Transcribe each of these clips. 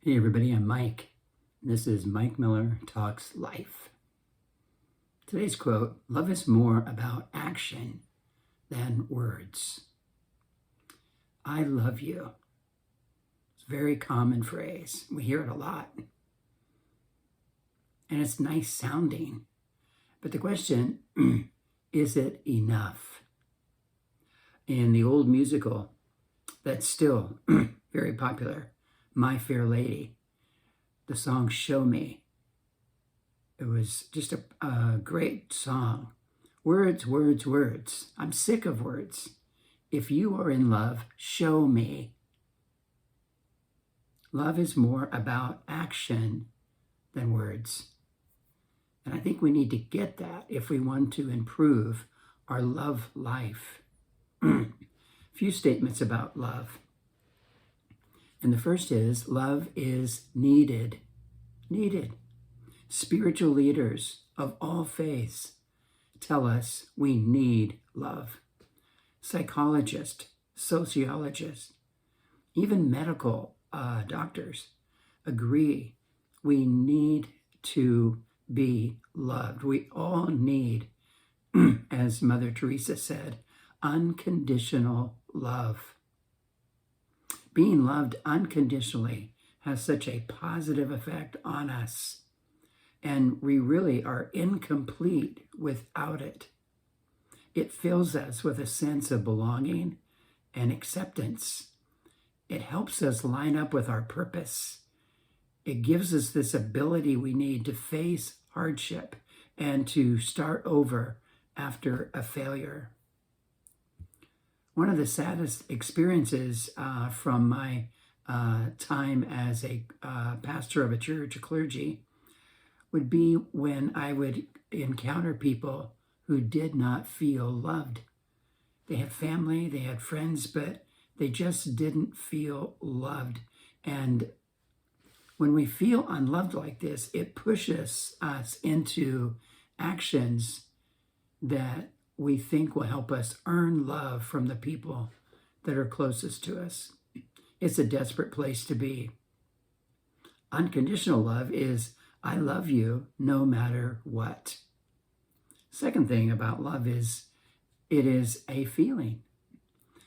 Hey everybody, I'm Mike. This is Mike Miller Talks Life. Today's quote, love is more about action than words. I love you. It's a very common phrase. We hear it a lot. And it's nice sounding. But the question, is it enough? In the old musical that's still very popular, My Fair Lady, the song Show Me. It was just a great song. Words, words, words. I'm sick of words. If you are in love, show me. Love is more about action than words. And I think we need to get that if we want to improve our love life. A few statements about love. And the first is, love is needed. Needed. Spiritual leaders of all faiths tell us we need love. Psychologists, sociologists, even medical doctors agree we need to be loved. We all need, as Mother Teresa said, unconditional love. Being loved unconditionally has such a positive effect on us, and we really are incomplete without it. It fills us with a sense of belonging and acceptance. It helps us line up with our purpose. It gives us this ability we need to face hardship and to start over after a failure. One of the saddest experiences from my time as a pastor of a church, a clergy, would be when I would encounter people who did not feel loved. They had family, they had friends, but they just didn't feel loved. And when we feel unloved like this, it pushes us into actions that we think will help us earn love from the people that are closest to us. It's a desperate place to be. Unconditional love is, I love you no matter what. Second thing about love is, it is a feeling.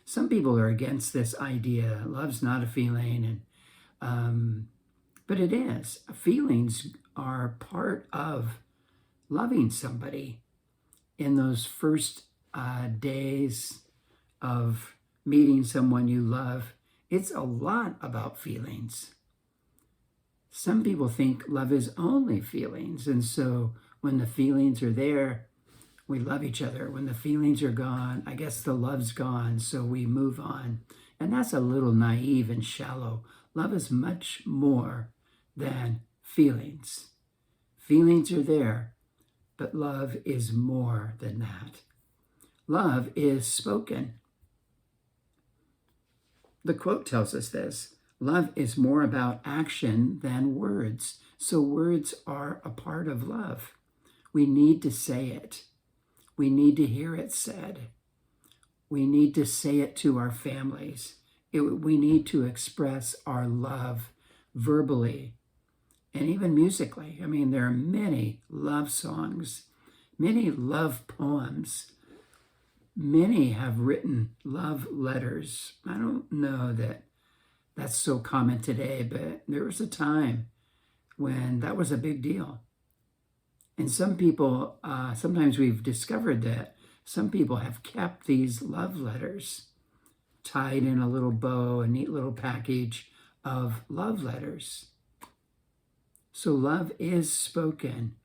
Some people are against this idea. Love's not a feeling, but it is. Feelings are part of loving somebody. In those first days of meeting someone you love, it's a lot about feelings. Some people think love is only feelings, and so when the feelings are there, we love each other. When the feelings are gone, I guess the love's gone, so we move on. And that's a little naive and shallow. Love is much more than feelings. Feelings are there, but love is more than that. Love is spoken. The quote tells us this. Love is more about action than words. So words are a part of love. We need to say it. We need to hear it said. We need to say it to our families. We need to express our love verbally and even musically. I mean, there are many love songs, many love poems. Many have written love letters. I don't know that that's so common today, but there was a time when that was a big deal. And some people, sometimes we've discovered that some people have kept these love letters tied in a little bow, a neat little package of love letters. So love is spoken.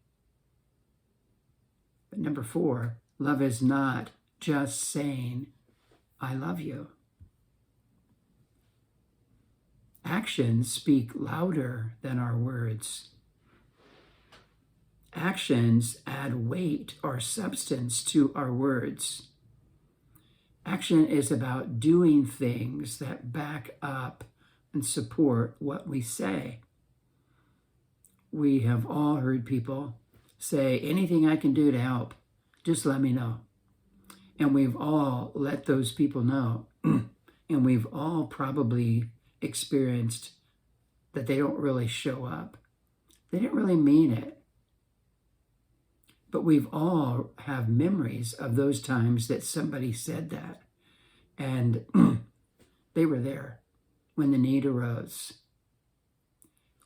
But number 4, love is not just saying, I love you. Actions speak louder than our words. Actions add weight or substance to our words. Action is about doing things that back up and support what we say. We have all heard people say, anything I can do to help, just let me know. And we've all let those people know. And we've all probably experienced that they don't really show up. They didn't really mean it. But we've all have memories of those times that somebody said that. And they were there when the need arose.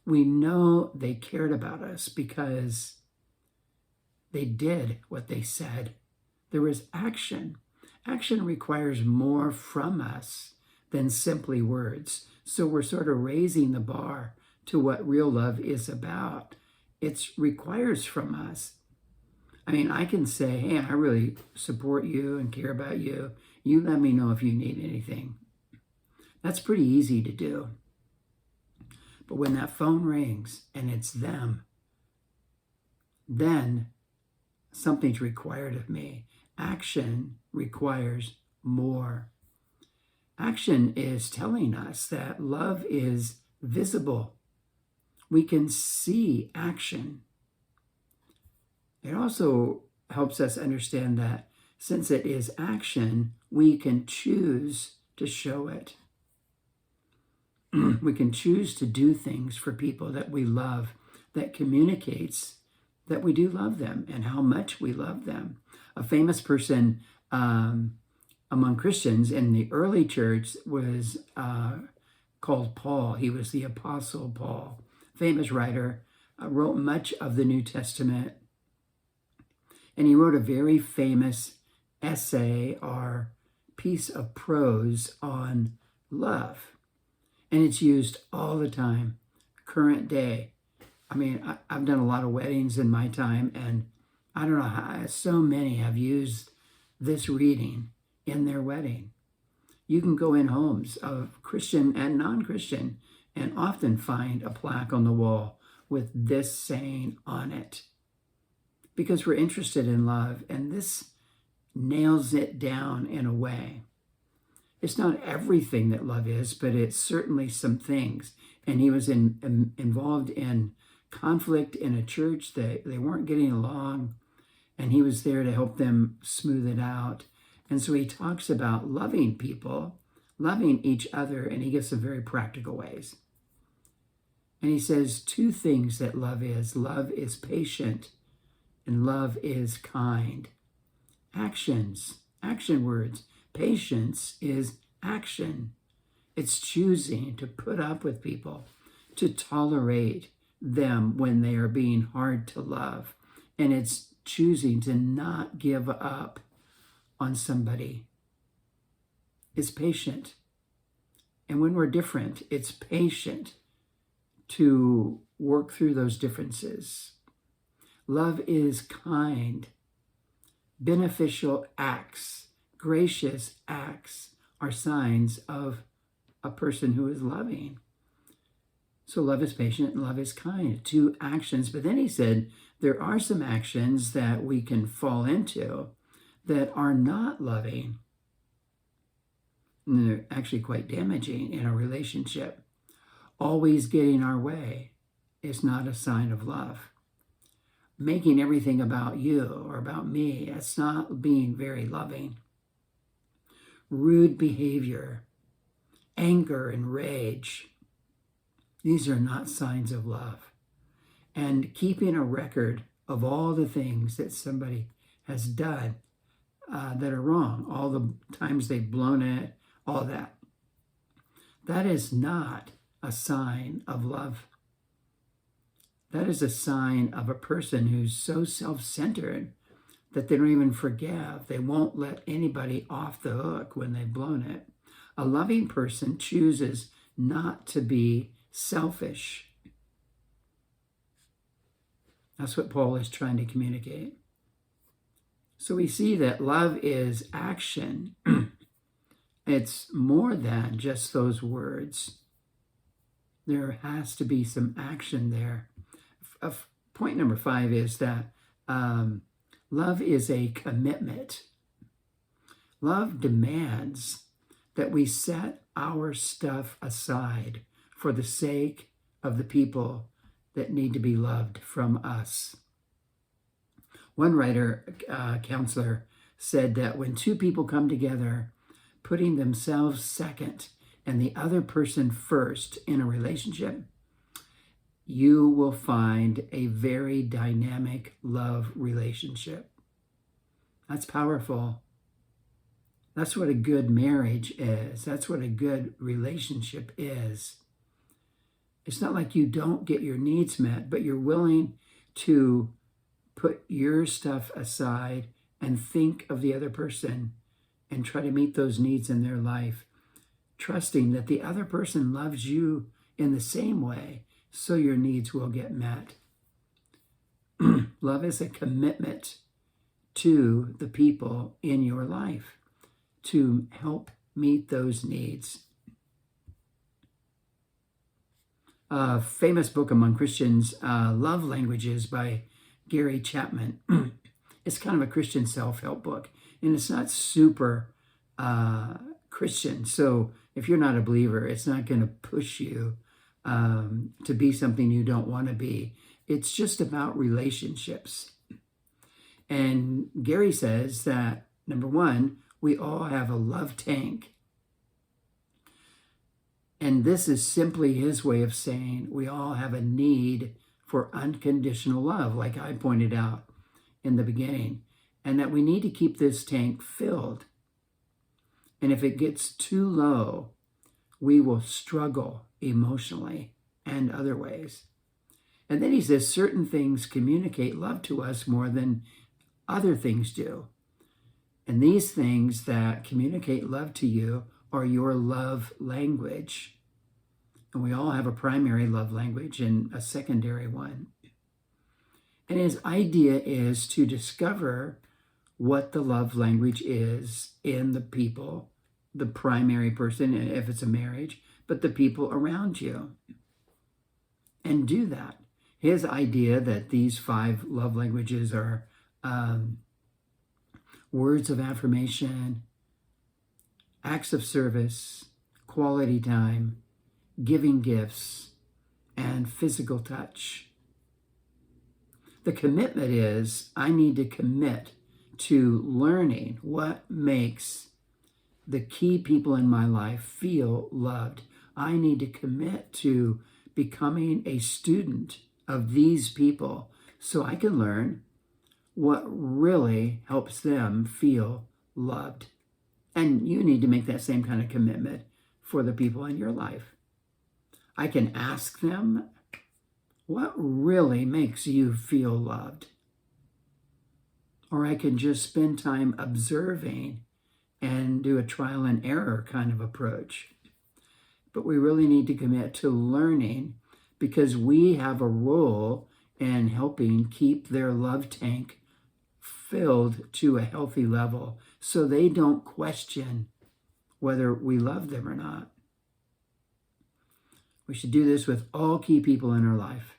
We know they cared about us because they did what they said. There was action. Action requires more from us than simply words. So we're sort of raising the bar to what real love is about. It requires from us. I mean, I can say, hey, I really support you and care about you. You let me know if you need anything. That's pretty easy to do. But when that phone rings and it's them, then something's required of me. Action requires more. Action is telling us that love is visible. We can see action. It also helps us understand that since it is action, we can choose to show it. We can choose to do things for people that we love that communicates that we do love them and how much we love them. A famous person among Christians in the early church was called Paul. He was the Apostle Paul, famous writer, wrote much of the New Testament. And he wrote a very famous essay or piece of prose on love. And it's used all the time, current day. I mean, I've done a lot of weddings in my time, and I don't know how so many have used this reading in their wedding. You can go in homes of Christian and non-Christian and often find a plaque on the wall with this saying on it. Because we're interested in love, and this nails it down in a way. It's not everything that love is, but it's certainly some things. And he was involved in conflict in a church that they weren't getting along, and he was there to help them smooth it out. And so he talks about loving people, loving each other, and he gives some very practical ways. And he says two things that love is. Love is patient, and love is kind. Actions, action words. Patience is action. It's choosing to put up with people, to tolerate them when they are being hard to love. And it's choosing to not give up on somebody. It's patient. And when we're different, it's patient to work through those differences. Love is kind. Beneficial acts, gracious acts are signs of a person who is loving. So love is patient and love is kind. Two actions. But then he said there are some actions that we can fall into that are not loving. And they're actually quite damaging in a relationship. Always getting our way is not a sign of love. Making everything about you or about me, it's not being very loving. Rude behavior, anger and rage, these are not signs of love. And keeping a record of all the things that somebody has done that are wrong, all the times they've blown it, all that, that is not a sign of love. That is a sign of a person who's so self-centered that they don't even forgive. They won't let anybody off the hook when they've blown it. A loving person chooses not to be selfish. That's what Paul is trying to communicate. So we see that love is action. It's more than just those words. There has to be some action there. Point number 5 is that love is a commitment. Love demands that we set our stuff aside for the sake of the people that need to be loved from us. One writer, counselor, said that when two people come together, putting themselves second and the other person first in a relationship, you will find a very dynamic love relationship. That's powerful. That's what a good marriage is. That's what a good relationship is. It's not like you don't get your needs met, but you're willing to put your stuff aside and think of the other person and try to meet those needs in their life, trusting that the other person loves you in the same way, so your needs will get met. Love is a commitment to the people in your life to help meet those needs. A famous book among Christians, Love Languages by Gary Chapman. It's kind of a Christian self-help book, and it's not super Christian. So if you're not a believer, it's not going to push you to be something you don't want to be. It's just about relationships. And Gary says that, number one, we all have a love tank. And this is simply his way of saying we all have a need for unconditional love, like I pointed out in the beginning, and that we need to keep this tank filled. And if it gets too low, we will struggle emotionally and other ways. And then he says certain things communicate love to us more than other things do. And these things that communicate love to you are your love language. And we all have a primary love language and a secondary one. And his idea is to discover what the love language is in the people, the primary person, if it's a marriage, but the people around you. And do that. His idea that these 5 love languages are words of affirmation, acts of service, quality time, giving gifts, and physical touch. The commitment is I need to commit to learning what makes the key people in my life feel loved. I need to commit to becoming a student of these people so I can learn what really helps them feel loved. And you need to make that same kind of commitment for the people in your life. I can ask them, what really makes you feel loved? Or I can just spend time observing and do a trial and error kind of approach. But we really need to commit to learning because we have a role in helping keep their love tank filled to a healthy level so they don't question whether we love them or not. We should do this with all key people in our life.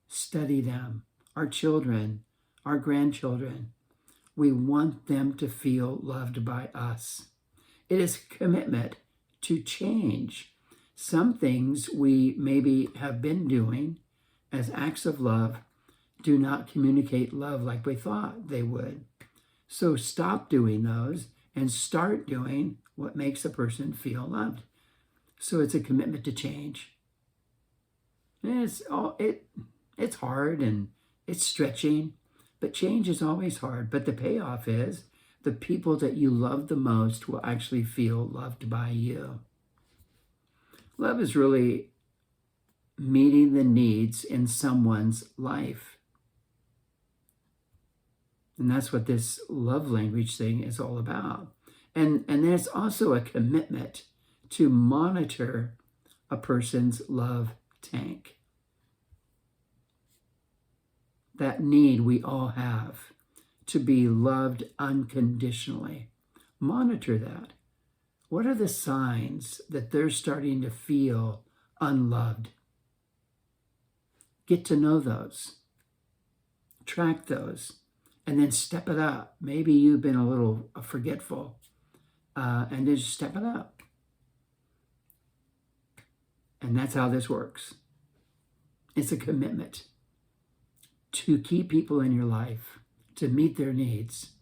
Study them, our children, our grandchildren. We want them to feel loved by us. It is a commitment to change. Some things we maybe have been doing as acts of love do not communicate love like we thought they would. So stop doing those and start doing what makes a person feel loved. So it's a commitment to change. And it's hard and it's stretching, but change is always hard. But the payoff is the people that you love the most will actually feel loved by you. Love is really meeting the needs in someone's life. And that's what this love language thing is all about. And there's also a commitment to monitor a person's love tank. That need we all have to be loved unconditionally. Monitor that. What are the signs that they're starting to feel unloved? Get to know those. Track those. And then step it up. Maybe you've been a little forgetful. And then just step it up. And that's how this works. It's a commitment to keep people in your life, to meet their needs,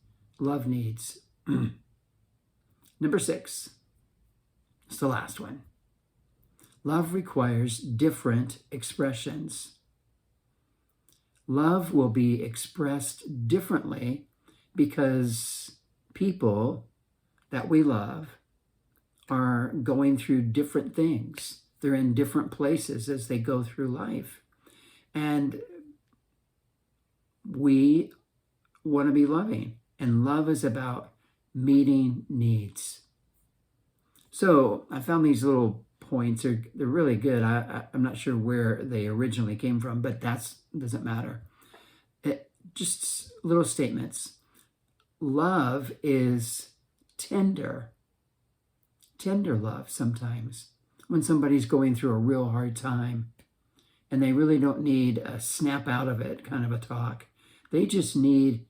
love needs. Number 6, it's the last one. Love requires different expressions. Love will be expressed differently because people that we love are going through different things. They're in different places as they go through life. And we want to be loving. And love is about meeting needs. So I found these little points. They're really good. I'm not sure where they originally came from, but that doesn't matter. Just little statements. Love is tender. Tender love sometimes. When somebody's going through a real hard time and they really don't need a snap out of it kind of a talk. They just need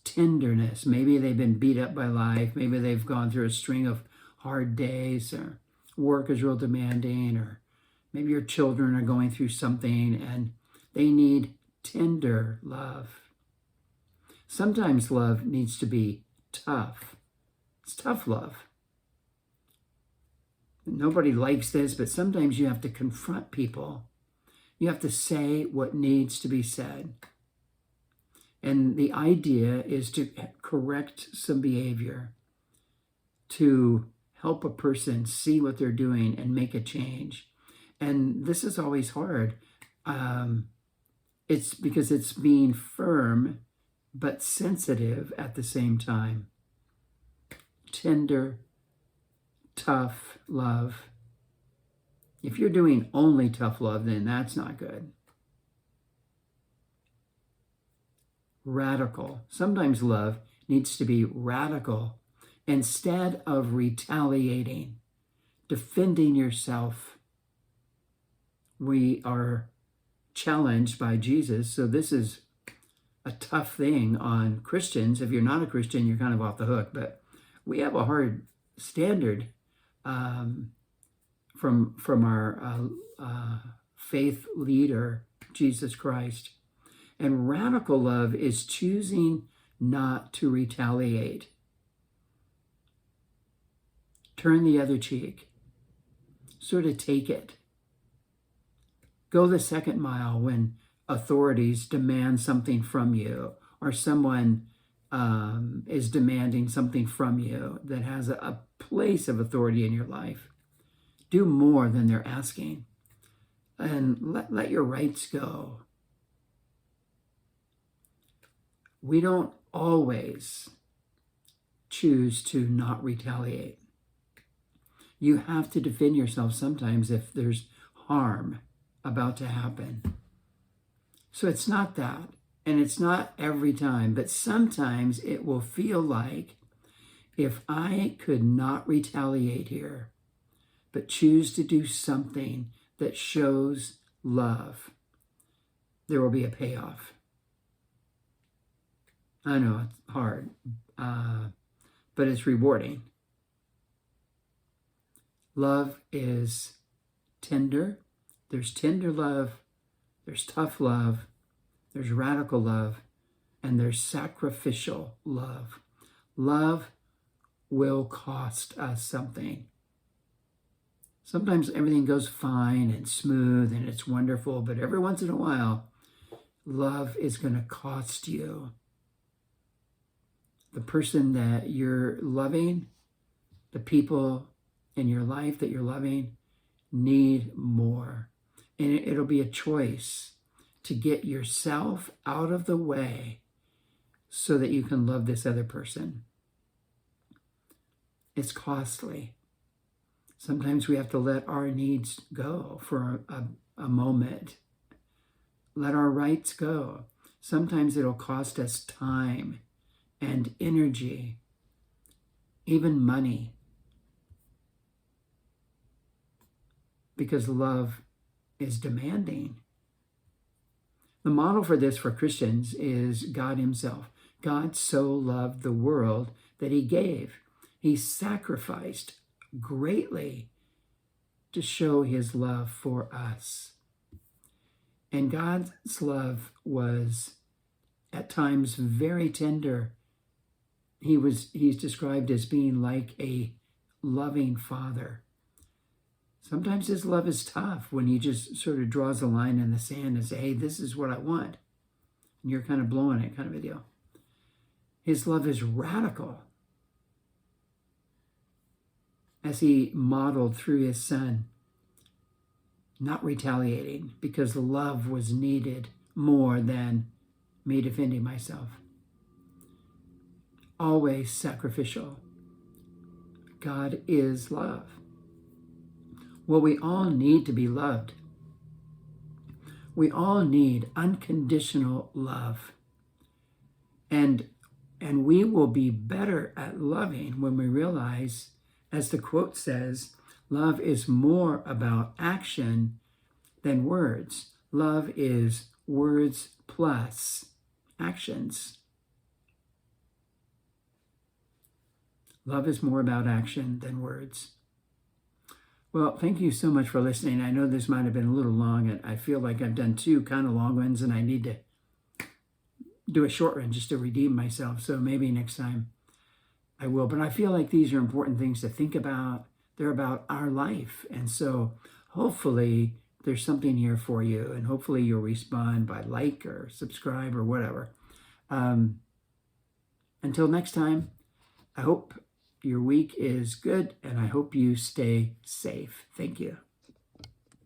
tenderness. Maybe they've been beat up by life. Maybe they've gone through a string of hard days, or work is real demanding, or maybe your children are going through something and they need tender love. Sometimes love needs to be tough. It's tough love. Nobody likes this, but sometimes you have to confront people. You have to say what needs to be said. And the idea is to correct some behavior, to help a person see what they're doing and make a change. And this is always hard. It's because it's being firm but sensitive at the same time. Tender, tough love. If you're doing only tough love, then that's not good. Radical. Sometimes love needs to be radical. Instead of retaliating, defending yourself, we are challenged by Jesus. So this is a tough thing on Christians. If you're not a Christian, you're kind of off the hook. But we have a hard standard from our faith leader, Jesus Christ. And radical love is choosing not to retaliate. Turn the other cheek. Sort of take it. Go the second mile when authorities demand something from you, or someone is demanding something from you that has a place of authority in your life. Do more than they're asking. And let your rights go. We don't always choose to not retaliate. You have to defend yourself sometimes if there's harm about to happen. So it's not that, and it's not every time, but sometimes it will feel like if I could not retaliate here, but choose to do something that shows love, there will be a payoff. I know it's hard, but it's rewarding. Love is tender. There's tender love, there's tough love, there's radical love, and there's sacrificial love. Love will cost us something. Sometimes everything goes fine and smooth and it's wonderful, but every once in a while, love is going to cost you. The person that you're loving, the people in your life that you're loving, need more. And it'll be a choice to get yourself out of the way so that you can love this other person. It's costly. Sometimes we have to let our needs go for a moment. Let our rights go. Sometimes it'll cost us time and energy, even money. Because love is demanding. The model for this for Christians is God himself. God so loved the world that he gave. He sacrificed greatly to show his love for us. And God's love was at times very tender. He's described as being like a loving father. Sometimes his love is tough when he just sort of draws a line in the sand and say, hey, this is what I want. And you're kind of blowing it, kind of a deal. His love is radical, as he modeled through his son, not retaliating, because love was needed more than me defending myself. Always sacrificial. God is love. Well, we all need to be loved. We all need unconditional love. And we will be better at loving when we realize, as the quote says, love is more about action than words. Love is words plus actions. Love is more about action than words. Well, thank you so much for listening. I know this might have been a little long, and I feel like I've done two kind of long ones, and I need to do a short one just to redeem myself. So maybe next time I will. But I feel like these are important things to think about. They're about our life. And so hopefully there's something here for you, and hopefully you'll respond by like or subscribe or whatever. Until next time, I hope your week is good, and I hope you stay safe. Thank you.